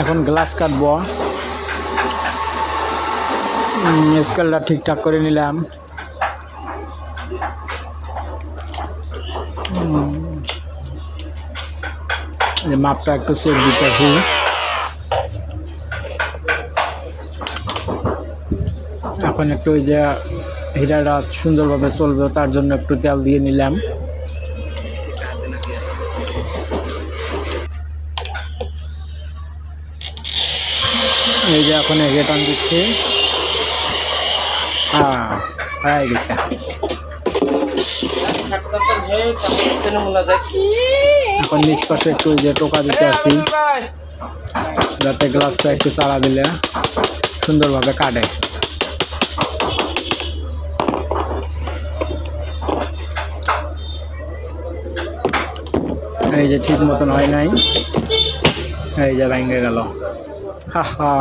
এখন গ্লাস কাটবো, স্কেলটা ঠিকঠাক করে নিলাম। মাপটা একটু চেক দিতেছি। এখন একটু ওই যে হিরাটা সুন্দরভাবে চলবে তার জন্য একটু তেল দিয়ে নিলাম। এই যে এখন রিটার্ন দিচ্ছি। হয়ে গেছে। এখন নিচ পাশে একটু যে টোকা দিতে আসি, যাতে গ্লাসটা একটু চালা দিলে সুন্দরভাবে কাটে। এই যে ঠিক মতন হয় নাই, এই যে ভেঙে গেল। হা হা।